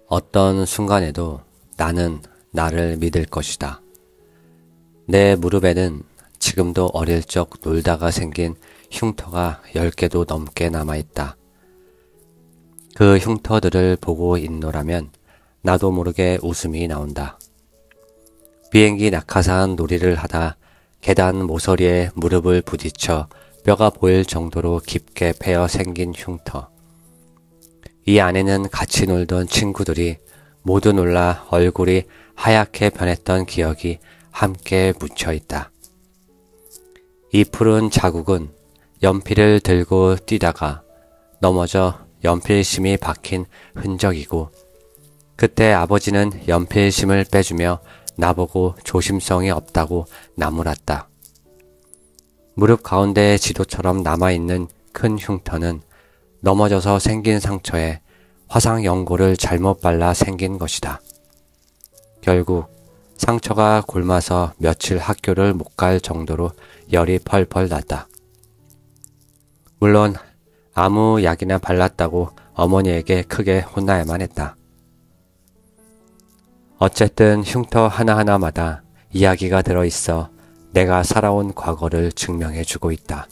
어떤 순간에도 나는 나를 믿을 것이다. 내 무릎에는 지금도 어릴 적 놀다가 생긴 흉터가 10개도 넘게 남아있다. 그 흉터들을 보고 있노라면 나도 모르게 웃음이 나온다. 비행기 낙하산 놀이를 하다 계단 모서리에 무릎을 부딪혀 뼈가 보일 정도로 깊게 베어 생긴 흉터. 이 안에는 같이 놀던 친구들이 모두 놀라 얼굴이 하얗게 변했던 기억이 함께 묻혀 있다. 이 푸른 자국은 연필을 들고 뛰다가 넘어져 연필심이 박힌 흔적이고, 그때 아버지는 연필심을 빼주며 나보고 조심성이 없다고 나무랐다. 무릎 가운데 지도처럼 남아있는 큰 흉터는 넘어져서 생긴 상처에 화상 연고를 잘못 발라 생긴 것이다. 결국 상처가 곪아서 며칠 학교를 못 갈 정도로 열이 펄펄 났다. 물론 아무 약이나 발랐다고 어머니에게 크게 혼나야만 했다. 어쨌든 흉터 하나하나마다 이야기가 들어있어 내가 살아온 과거를 증명해주고 있다.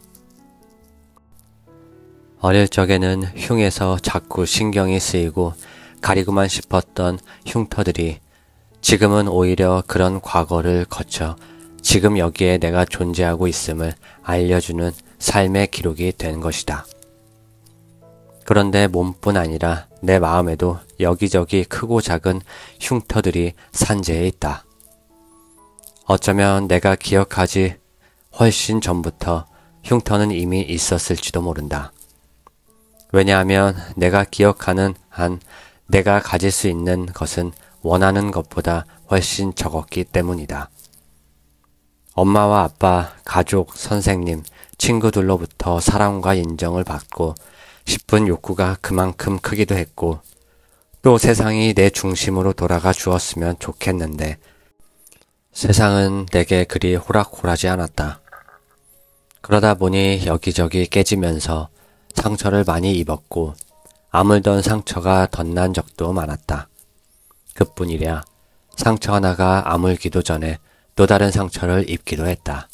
어릴 적에는 흉에서 자꾸 신경이 쓰이고 가리고만 싶었던 흉터들이 지금은 오히려 그런 과거를 거쳐 지금 여기에 내가 존재하고 있음을 알려주는 삶의 기록이 된 것이다. 그런데 몸뿐 아니라 내 마음에도 여기저기 크고 작은 흉터들이 산재해 있다. 어쩌면 내가 기억하지 훨씬 전부터 흉터는 이미 있었을지도 모른다. 왜냐하면 내가 기억하는 한 내가 가질 수 있는 것은 원하는 것보다 훨씬 적었기 때문이다. 엄마와 아빠, 가족, 선생님, 친구들로부터 사랑과 인정을 받고 싶은 욕구가 그만큼 크기도 했고, 또 세상이 내 중심으로 돌아가 주었으면 좋겠는데 세상은 내게 그리 호락호락하지 않았다. 그러다 보니 여기저기 깨지면서 상처를 많이 입었고 아물던 상처가 덧난 적도 많았다. 그뿐이랴 상처 하나가 아물기도 전에 또 다른 상처를 입기도 했다.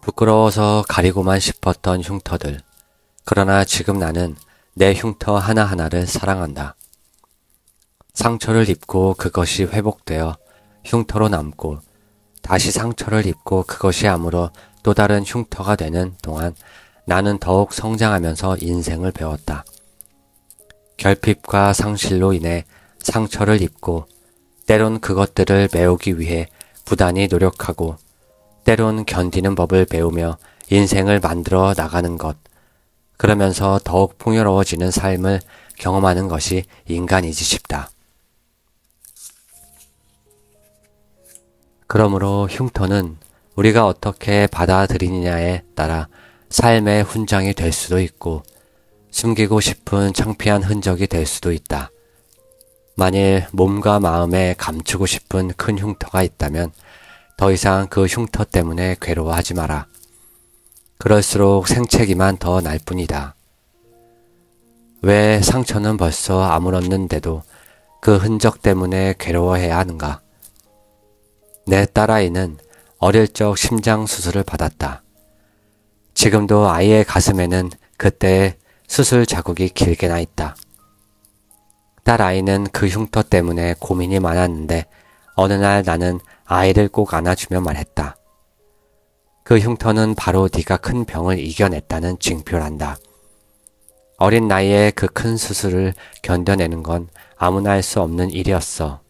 부끄러워서 가리고만 싶었던 흉터들. 그러나 지금 나는 내 흉터 하나하나를 사랑한다. 상처를 입고 그것이 회복되어 흉터로 남고 다시 상처를 입고 그것이 아물어 또 다른 흉터가 되는 동안 나는 더욱 성장하면서 인생을 배웠다. 결핍과 상실로 인해 상처를 입고 때론 그것들을 메우기 위해 부단히 노력하고 때론 견디는 법을 배우며 인생을 만들어 나가는 것. 그러면서 더욱 풍요로워지는 삶을 경험하는 것이 인간이지 싶다. 그러므로 흉터는 우리가 어떻게 받아들이느냐에 따라 삶의 훈장이 될 수도 있고 숨기고 싶은 창피한 흔적이 될 수도 있다. 만일 몸과 마음에 감추고 싶은 큰 흉터가 있다면 더 이상 그 흉터 때문에 괴로워하지 마라. 그럴수록 생채기만 더 날 뿐이다. 왜 상처는 벌써 아물었는데도 그 흔적 때문에 괴로워해야 하는가? 내 딸아이는 어릴 적 심장 수술을 받았다. 지금도 아이의 가슴에는 그때의 수술 자국이 길게 나 있다. 딸아이는 그 흉터 때문에 고민이 많았는데 어느 날 나는 아이를 꼭 안아주며 말했다. 그 흉터는 바로 네가 큰 병을 이겨냈다는 징표란다. 어린 나이에 그 큰 수술을 견뎌내는 건 아무나 할 수 없는 일이었어.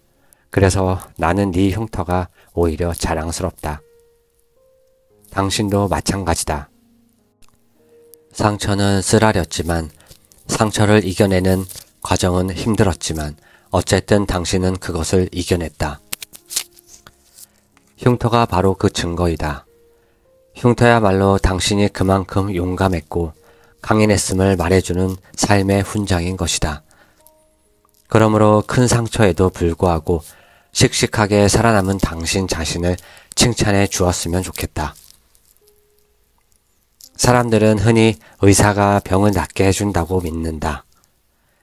그래서 나는 네 흉터가 오히려 자랑스럽다. 당신도 마찬가지다. 상처는 쓰라렸지만 상처를 이겨내는 과정은 힘들었지만 어쨌든 당신은 그것을 이겨냈다. 흉터가 바로 그 증거이다. 흉터야말로 당신이 그만큼 용감했고 강인했음을 말해주는 삶의 훈장인 것이다. 그러므로 큰 상처에도 불구하고 씩씩하게 살아남은 당신 자신을 칭찬해 주었으면 좋겠다. 사람들은 흔히 의사가 병을 낫게 해준다고 믿는다.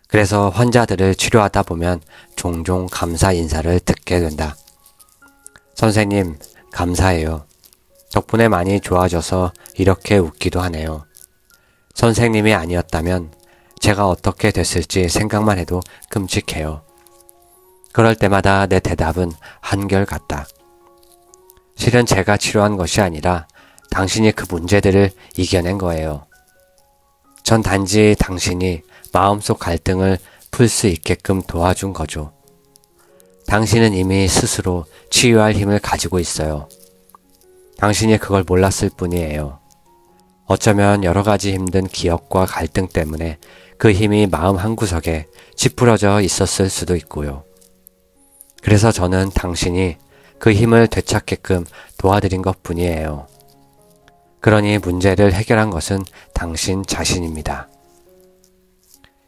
그래서 환자들을 치료하다 보면 종종 감사 인사를 듣게 된다. 선생님, 감사해요. 덕분에 많이 좋아져서 이렇게 웃기도 하네요. 선생님이 아니었다면 제가 어떻게 됐을지 생각만 해도 끔찍해요. 그럴 때마다 내 대답은 한결같다. 실은 제가 치료한 것이 아니라 당신이 그 문제들을 이겨낸 거예요. 전 단지 당신이 마음속 갈등을 풀 수 있게끔 도와준 거죠. 당신은 이미 스스로 치유할 힘을 가지고 있어요. 당신이 그걸 몰랐을 뿐이에요. 어쩌면 여러 가지 힘든 기억과 갈등 때문에 그 힘이 마음 한구석에 찌푸려져 있었을 수도 있고요. 그래서 저는 당신이 그 힘을 되찾게끔 도와드린 것 뿐이에요. 그러니 문제를 해결한 것은 당신 자신입니다.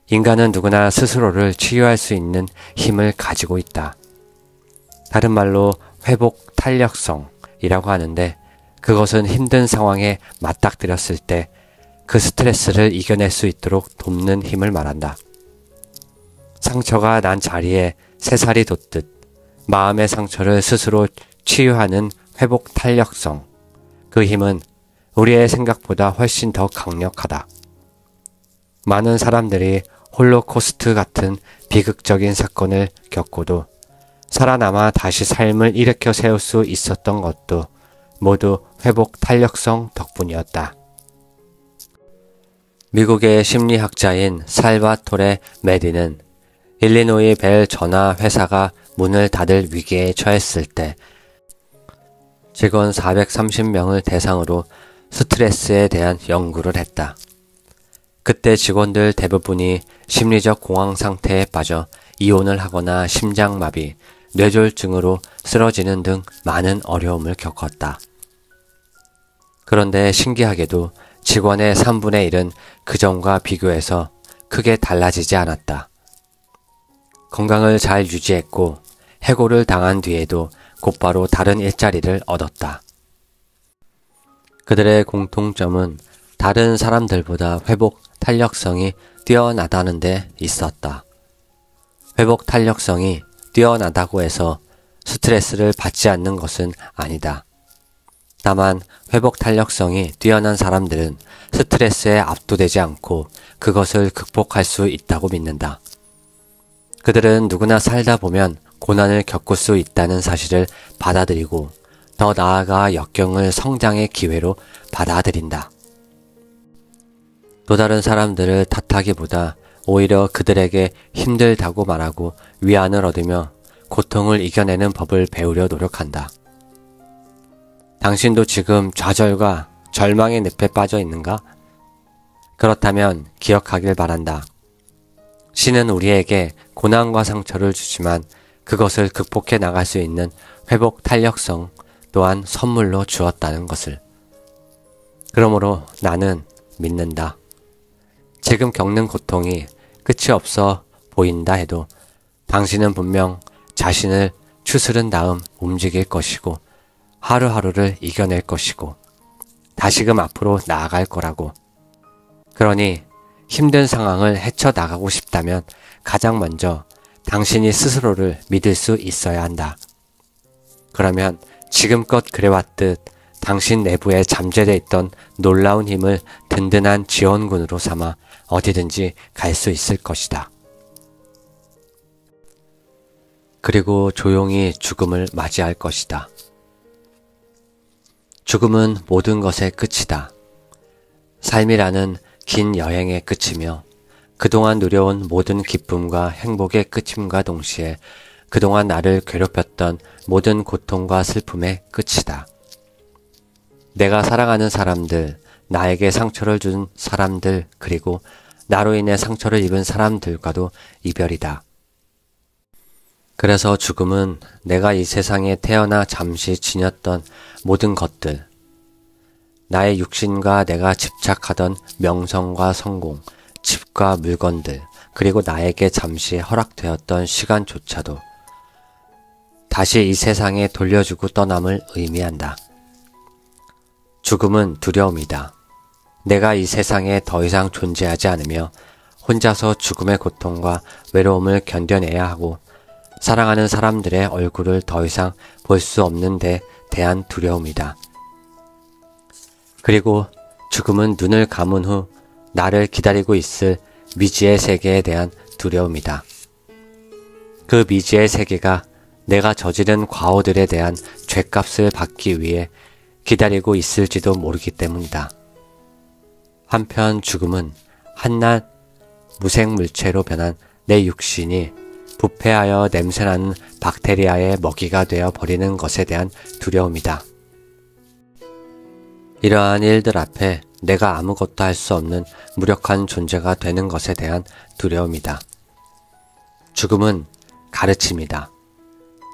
인간은 누구나 스스로를 치유할 수 있는 힘을 가지고 있다. 다른 말로 회복 탄력성이라고 하는데 그것은 힘든 상황에 맞닥뜨렸을 때 그 스트레스를 이겨낼 수 있도록 돕는 힘을 말한다. 상처가 난 자리에 새살이 돋듯 마음의 상처를 스스로 치유하는 회복 탄력성. 그 힘은 우리의 생각보다 훨씬 더 강력하다. 많은 사람들이 홀로코스트 같은 비극적인 사건을 겪고도 살아남아 다시 삶을 일으켜 세울 수 있었던 것도 모두 회복 탄력성 덕분이었다. 미국의 심리학자인 살바토레 메디는 일리노이 벨 전화 회사가 문을 닫을 위기에 처했을 때 직원 430명을 대상으로 스트레스에 대한 연구를 했다. 그때 직원들 대부분이 심리적 공황 상태에 빠져 이혼을 하거나 심장마비, 뇌졸중으로 쓰러지는 등 많은 어려움을 겪었다. 그런데 신기하게도 직원의 3분의 1은 그전과 비교해서 크게 달라지지 않았다. 건강을 잘 유지했고 해고를 당한 뒤에도 곧바로 다른 일자리를 얻었다. 그들의 공통점은 다른 사람들보다 회복 탄력성이 뛰어나다는 데 있었다. 회복 탄력성이 뛰어나다고 해서 스트레스를 받지 않는 것은 아니다. 다만 회복 탄력성이 뛰어난 사람들은 스트레스에 압도되지 않고 그것을 극복할 수 있다고 믿는다. 그들은 누구나 살다 보면 고난을 겪을 수 있다는 사실을 받아들이고 더 나아가 역경을 성장의 기회로 받아들인다. 또 다른 사람들을 탓하기보다 오히려 그들에게 힘들다고 말하고 위안을 얻으며 고통을 이겨내는 법을 배우려 노력한다. 당신도 지금 좌절과 절망의 늪에 빠져 있는가? 그렇다면 기억하길 바란다. 신은 우리에게 고난과 상처를 주지만 그것을 극복해 나갈 수 있는 회복 탄력성 또한 선물로 주었다는 것을. 그러므로 나는 믿는다. 지금 겪는 고통이 끝이 없어 보인다 해도 당신은 분명 자신을 추스른 다음 움직일 것이고 하루하루를 이겨낼 것이고 다시금 앞으로 나아갈 거라고. 그러니 힘든 상황을 헤쳐나가고 싶다면 가장 먼저 당신이 스스로를 믿을 수 있어야 한다. 그러면 지금껏 그래왔듯 당신 내부에 잠재되어 있던 놀라운 힘을 든든한 지원군으로 삼아 어디든지 갈 수 있을 것이다. 그리고 조용히 죽음을 맞이할 것이다. 죽음은 모든 것의 끝이다. 삶이라는 긴 여행의 끝이며 그동안 누려온 모든 기쁨과 행복의 끝임과 동시에 그동안 나를 괴롭혔던 모든 고통과 슬픔의 끝이다. 내가 사랑하는 사람들, 나에게 상처를 준 사람들, 그리고 나로 인해 상처를 입은 사람들과도 이별이다. 그래서 죽음은 내가 이 세상에 태어나 잠시 지녔던 모든 것들, 나의 육신과 내가 집착하던 명성과 성공, 집과 물건들, 그리고 나에게 잠시 허락되었던 시간조차도 다시 이 세상에 돌려주고 떠남을 의미한다. 죽음은 두려움이다. 내가 이 세상에 더 이상 존재하지 않으며 혼자서 죽음의 고통과 외로움을 견뎌내야 하고 사랑하는 사람들의 얼굴을 더 이상 볼 수 없는 데 대한 두려움이다. 그리고 죽음은 눈을 감은 후 나를 기다리고 있을 미지의 세계에 대한 두려움이다. 그 미지의 세계가 내가 저지른 과오들에 대한 죗값을 받기 위해 기다리고 있을지도 모르기 때문이다. 한편 죽음은 한낱 무생물체로 변한 내 육신이 부패하여 냄새나는 박테리아의 먹이가 되어 버리는 것에 대한 두려움이다. 이러한 일들 앞에 내가 아무것도 할 수 없는 무력한 존재가 되는 것에 대한 두려움이다. 죽음은 가르침이다.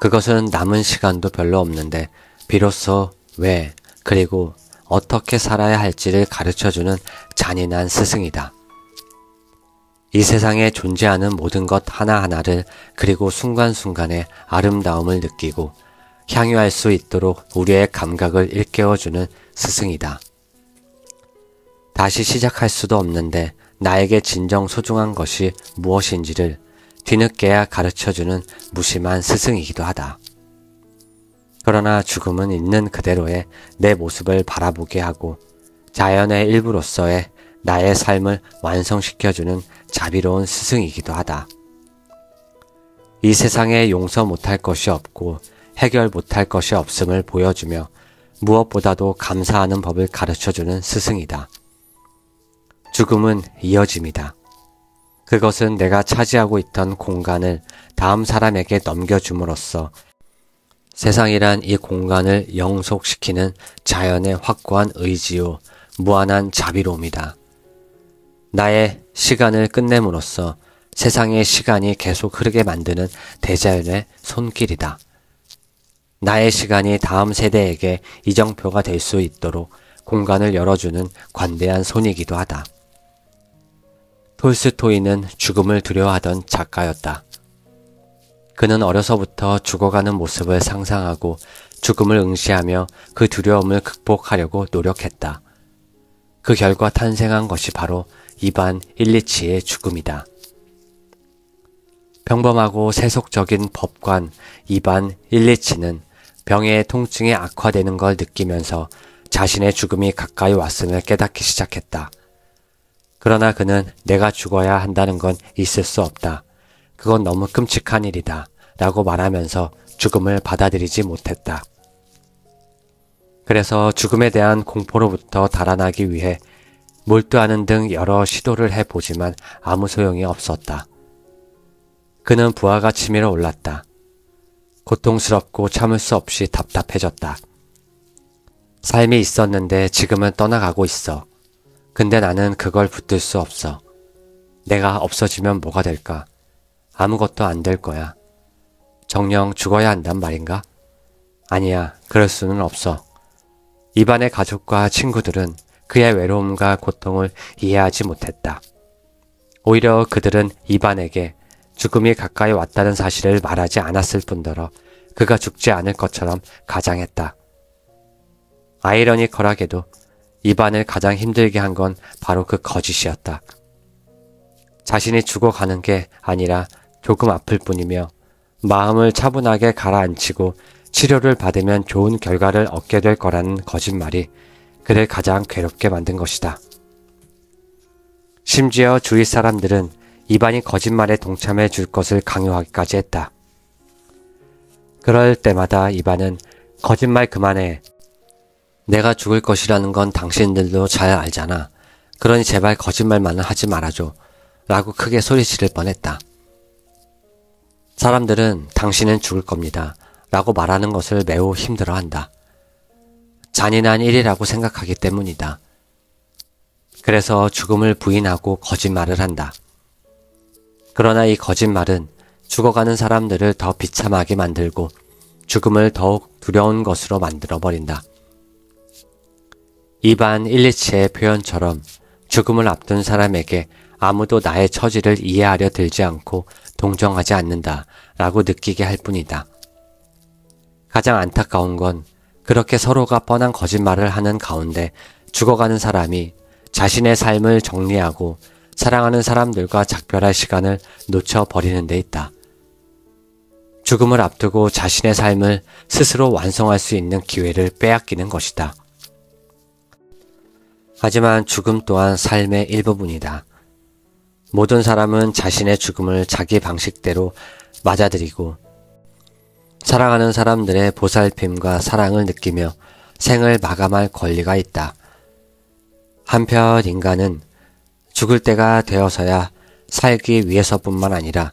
그것은 남은 시간도 별로 없는데 비로소 왜 그리고 어떻게 살아야 할지를 가르쳐주는 잔인한 스승이다. 이 세상에 존재하는 모든 것 하나하나를 그리고 순간순간의 아름다움을 느끼고 향유할 수 있도록 우리의 감각을 일깨워주는 스승이다. 다시 시작할 수도 없는데 나에게 진정 소중한 것이 무엇인지를 뒤늦게야 가르쳐주는 무심한 스승이기도 하다. 그러나 죽음은 있는 그대로의 내 모습을 바라보게 하고 자연의 일부로서의 나의 삶을 완성시켜주는 자비로운 스승이기도 하다. 이 세상에 용서 못할 것이 없고 해결 못할 것이 없음을 보여주며 무엇보다도 감사하는 법을 가르쳐주는 스승이다. 죽음은 이어짐이다. 그것은 내가 차지하고 있던 공간을 다음 사람에게 넘겨줌으로써 세상이란 이 공간을 영속시키는 자연의 확고한 의지요 무한한 자비로움이다. 나의 시간을 끝냄으로써 세상의 시간이 계속 흐르게 만드는 대자연의 손길이다. 나의 시간이 다음 세대에게 이정표가 될 수 있도록 공간을 열어주는 관대한 손이기도 하다. 톨스토이는 죽음을 두려워하던 작가였다. 그는 어려서부터 죽어가는 모습을 상상하고 죽음을 응시하며 그 두려움을 극복하려고 노력했다. 그 결과 탄생한 것이 바로 이반 일리치의 죽음이다. 평범하고 세속적인 법관 이반 일리치는 병의 통증이 악화되는 걸 느끼면서 자신의 죽음이 가까이 왔음을 깨닫기 시작했다. 그러나 그는 내가 죽어야 한다는 건 있을 수 없다. 그건 너무 끔찍한 일이다. 라고 말하면서 죽음을 받아들이지 못했다. 그래서 죽음에 대한 공포로부터 달아나기 위해 몰두하는 등 여러 시도를 해보지만 아무 소용이 없었다. 그는 부하가 치밀어 올랐다. 고통스럽고 참을 수 없이 답답해졌다. 삶이 있었는데 지금은 떠나가고 있어. 근데 나는 그걸 붙들 수 없어. 내가 없어지면 뭐가 될까? 아무것도 안 될 거야. 정녕 죽어야 한단 말인가? 아니야, 그럴 수는 없어. 이반의 가족과 친구들은 그의 외로움과 고통을 이해하지 못했다. 오히려 그들은 이반에게 죽음이 가까이 왔다는 사실을 말하지 않았을 뿐더러 그가 죽지 않을 것처럼 가장했다. 아이러니컬하게도 이반을 가장 힘들게 한 건 바로 그 거짓이었다. 자신이 죽어가는 게 아니라 조금 아플 뿐이며 마음을 차분하게 가라앉히고 치료를 받으면 좋은 결과를 얻게 될 거라는 거짓말이 그를 가장 괴롭게 만든 것이다. 심지어 주위 사람들은 이반이 거짓말에 동참해 줄 것을 강요하기까지 했다. 그럴 때마다 이반은 거짓말 그만해. 내가 죽을 것이라는 건 당신들도 잘 알잖아. 그러니 제발 거짓말만은 하지 말아줘. 라고 크게 소리치를 뻔했다. 사람들은 당신은 죽을 겁니다. 라고 말하는 것을 매우 힘들어한다. 잔인한 일이라고 생각하기 때문이다. 그래서 죽음을 부인하고 거짓말을 한다. 그러나 이 거짓말은 죽어가는 사람들을 더 비참하게 만들고 죽음을 더욱 두려운 것으로 만들어버린다. 이반 일리치의 표현처럼 죽음을 앞둔 사람에게 아무도 나의 처지를 이해하려 들지 않고 동정하지 않는다 라고 느끼게 할 뿐이다. 가장 안타까운 건 그렇게 서로가 뻔한 거짓말을 하는 가운데 죽어가는 사람이 자신의 삶을 정리하고 사랑하는 사람들과 작별할 시간을 놓쳐버리는 데 있다. 죽음을 앞두고 자신의 삶을 스스로 완성할 수 있는 기회를 빼앗기는 것이다. 하지만 죽음 또한 삶의 일부분이다. 모든 사람은 자신의 죽음을 자기 방식대로 맞아들이고 사랑하는 사람들의 보살핌과 사랑을 느끼며 생을 마감할 권리가 있다. 한편 인간은 죽을 때가 되어서야 살기 위해서뿐만 아니라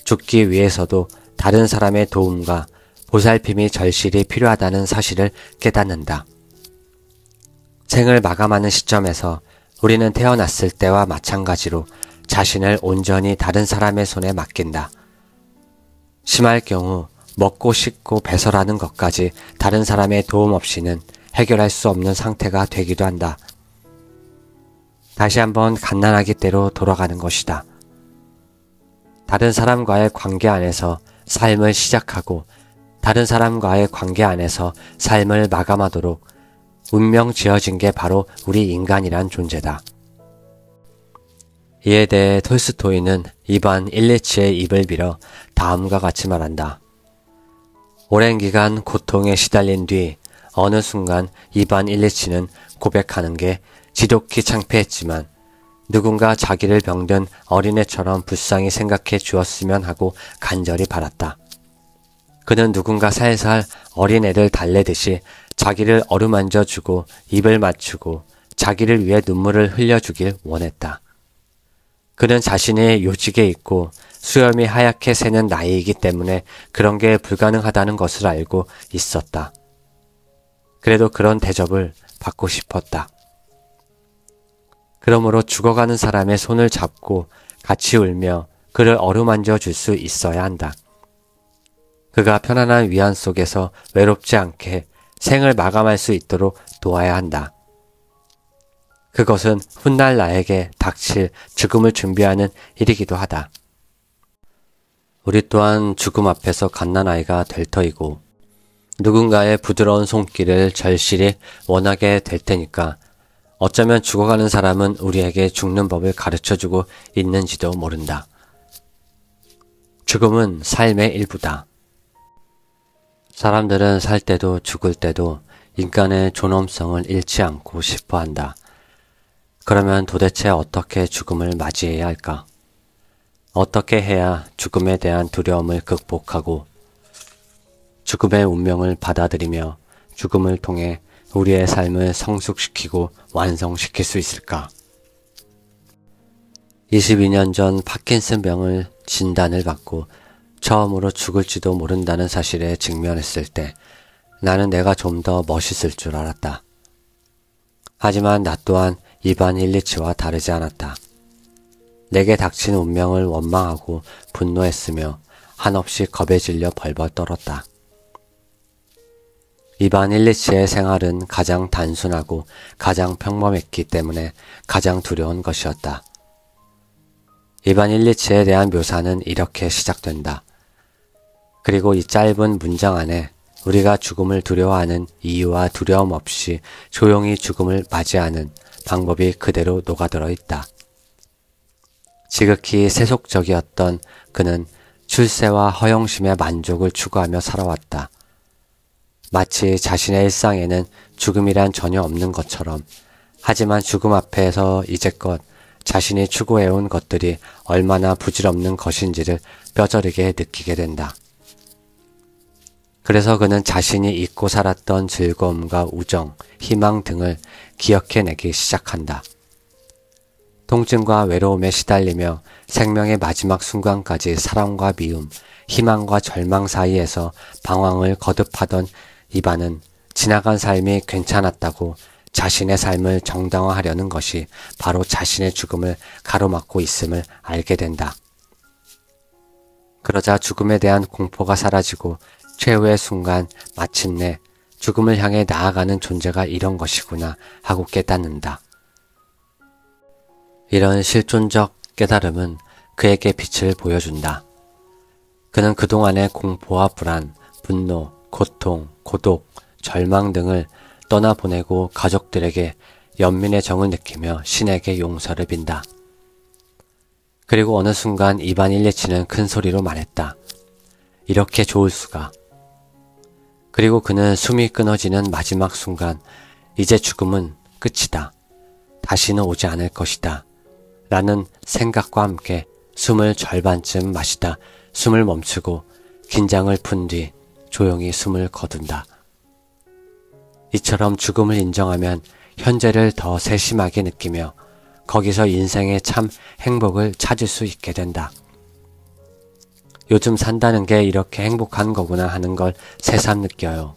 죽기 위해서도 다른 사람의 도움과 보살핌이 절실히 필요하다는 사실을 깨닫는다. 생을 마감하는 시점에서 우리는 태어났을 때와 마찬가지로 자신을 온전히 다른 사람의 손에 맡긴다. 심할 경우 먹고 씻고 배설하는 것까지 다른 사람의 도움 없이는 해결할 수 없는 상태가 되기도 한다. 다시 한번 갓난아기 때로 돌아가는 것이다. 다른 사람과의 관계 안에서 삶을 시작하고 다른 사람과의 관계 안에서 삶을 마감하도록 운명 지어진 게 바로 우리 인간이란 존재다. 이에 대해 톨스토이는 이반 일리치의 입을 빌어 다음과 같이 말한다. 오랜 기간 고통에 시달린 뒤 어느 순간 이반 일리치는 고백하는 게 지독히 창피했지만 누군가 자기를 병든 어린애처럼 불쌍히 생각해 주었으면 하고 간절히 바랐다. 그는 누군가 살살 어린애를 달래듯이 자기를 어루만져 주고 입을 맞추고 자기를 위해 눈물을 흘려주길 원했다. 그는 자신이 요직에 있고 수염이 하얗게 새는 나이이기 때문에 그런 게 불가능하다는 것을 알고 있었다. 그래도 그런 대접을 받고 싶었다. 그러므로 죽어가는 사람의 손을 잡고 같이 울며 그를 어루만져 줄 수 있어야 한다. 그가 편안한 위안 속에서 외롭지 않게 생을 마감할 수 있도록 도와야 한다. 그것은 훗날 나에게 닥칠 죽음을 준비하는 일이기도 하다. 우리 또한 죽음 앞에서 갓난아이가 될 터이고 누군가의 부드러운 손길을 절실히 원하게 될 테니까 어쩌면 죽어가는 사람은 우리에게 죽는 법을 가르쳐주고 있는지도 모른다. 죽음은 삶의 일부다. 사람들은 살 때도 죽을 때도 인간의 존엄성을 잃지 않고 싶어 한다. 그러면 도대체 어떻게 죽음을 맞이해야 할까? 어떻게 해야 죽음에 대한 두려움을 극복하고 죽음의 운명을 받아들이며 죽음을 통해 우리의 삶을 성숙시키고 완성시킬 수 있을까? 22년 전 파킨슨병을 진단을 받고 처음으로 죽을지도 모른다는 사실에 직면했을 때 나는 내가 좀 더 멋있을 줄 알았다. 하지만 나 또한 이반 일리치와 다르지 않았다. 내게 닥친 운명을 원망하고 분노했으며 한없이 겁에 질려 벌벌 떨었다. 이반 일리치의 생활은 가장 단순하고 가장 평범했기 때문에 가장 두려운 것이었다. 이반 일리치에 대한 묘사는 이렇게 시작된다. 그리고 이 짧은 문장 안에 우리가 죽음을 두려워하는 이유와 두려움 없이 조용히 죽음을 맞이하는 방법이 그대로 녹아들어 있다. 지극히 세속적이었던 그는 출세와 허영심의 만족을 추구하며 살아왔다. 마치 자신의 일상에는 죽음이란 전혀 없는 것처럼, 하지만 죽음 앞에서 이제껏 자신이 추구해온 것들이 얼마나 부질없는 것인지를 뼈저리게 느끼게 된다. 그래서 그는 자신이 잊고 살았던 즐거움과 우정, 희망 등을 기억해내기 시작한다. 통증과 외로움에 시달리며 생명의 마지막 순간까지 사랑과 미움, 희망과 절망 사이에서 방황을 거듭하던 이반은 지나간 삶이 괜찮았다고 자신의 삶을 정당화하려는 것이 바로 자신의 죽음을 가로막고 있음을 알게 된다. 그러자 죽음에 대한 공포가 사라지고 최후의 순간 마침내 죽음을 향해 나아가는 존재가 이런 것이구나 하고 깨닫는다. 이런 실존적 깨달음은 그에게 빛을 보여준다. 그는 그동안의 공포와 불안, 분노, 고통, 고독, 절망 등을 떠나보내고 가족들에게 연민의 정을 느끼며 신에게 용서를 빈다. 그리고 어느 순간 입안을 내치는 큰 소리로 말했다. 이렇게 좋을 수가. 그리고 그는 숨이 끊어지는 마지막 순간, 이제 죽음은 끝이다. 다시는 오지 않을 것이다. 라는 생각과 함께 숨을 절반쯤 마시다 숨을 멈추고 긴장을 푼 뒤 조용히 숨을 거둔다. 이처럼 죽음을 인정하면 현재를 더 세심하게 느끼며 거기서 인생의 참 행복을 찾을 수 있게 된다. 요즘 산다는 게 이렇게 행복한 거구나 하는 걸 새삼 느껴요.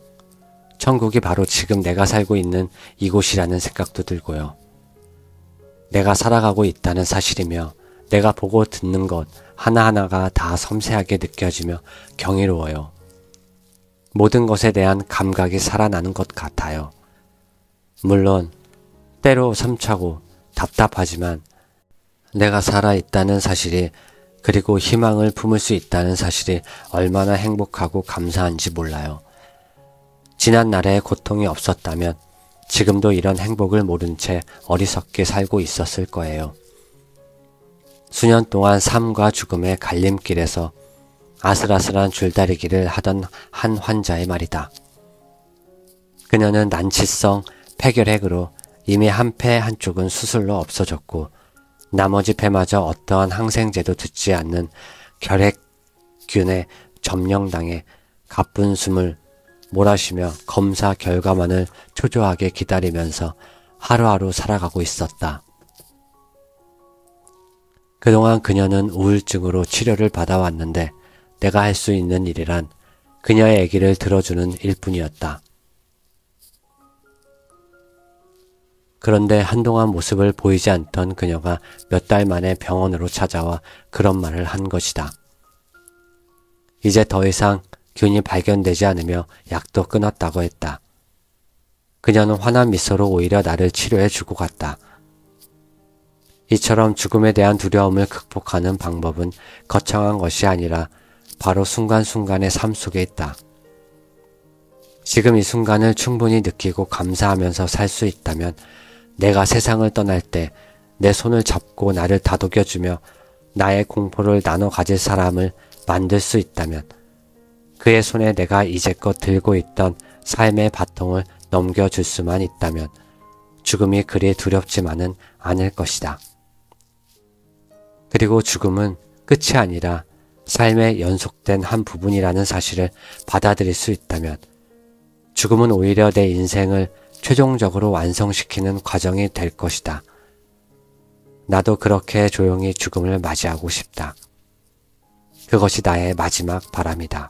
천국이 바로 지금 내가 살고 있는 이곳이라는 생각도 들고요. 내가 살아가고 있다는 사실이며 내가 보고 듣는 것 하나하나가 다 섬세하게 느껴지며 경이로워요. 모든 것에 대한 감각이 살아나는 것 같아요. 물론 때로 섬차고 답답하지만 내가 살아있다는 사실이 그리고 희망을 품을 수 있다는 사실이 얼마나 행복하고 감사한지 몰라요. 지난 날에 고통이 없었다면 지금도 이런 행복을 모른 채 어리석게 살고 있었을 거예요. 수년 동안 삶과 죽음의 갈림길에서 아슬아슬한 줄다리기를 하던 한 환자의 말이다. 그녀는 난치성 폐결핵으로 이미 한 폐 한쪽은 수술로 없어졌고 나머지 폐마저 어떠한 항생제도 듣지 않는 결핵균에 점령당해 가쁜 숨을 몰아쉬며 검사 결과만을 초조하게 기다리면서 하루하루 살아가고 있었다. 그동안 그녀는 우울증으로 치료를 받아왔는데 내가 할 수 있는 일이란 그녀의 얘기를 들어주는 일뿐이었다. 그런데 한동안 모습을 보이지 않던 그녀가 몇 달 만에 병원으로 찾아와 그런 말을 한 것이다. 이제 더 이상 균이 발견되지 않으며 약도 끊었다고 했다. 그녀는 환한 미소로 오히려 나를 치료해 주고 갔다. 이처럼 죽음에 대한 두려움을 극복하는 방법은 거창한 것이 아니라 바로 순간순간의 삶 속에 있다. 지금 이 순간을 충분히 느끼고 감사하면서 살 수 있다면 내가 세상을 떠날 때 내 손을 잡고 나를 다독여주며 나의 공포를 나눠 가질 사람을 만들 수 있다면 그의 손에 내가 이제껏 들고 있던 삶의 바통을 넘겨줄 수만 있다면 죽음이 그리 두렵지만은 않을 것이다. 그리고 죽음은 끝이 아니라 삶의 연속된 한 부분이라는 사실을 받아들일 수 있다면 죽음은 오히려 내 인생을 최종적으로 완성시키는 과정이 될 것이다. 나도 그렇게 조용히 죽음을 맞이하고 싶다. 그것이 나의 마지막 바람이다.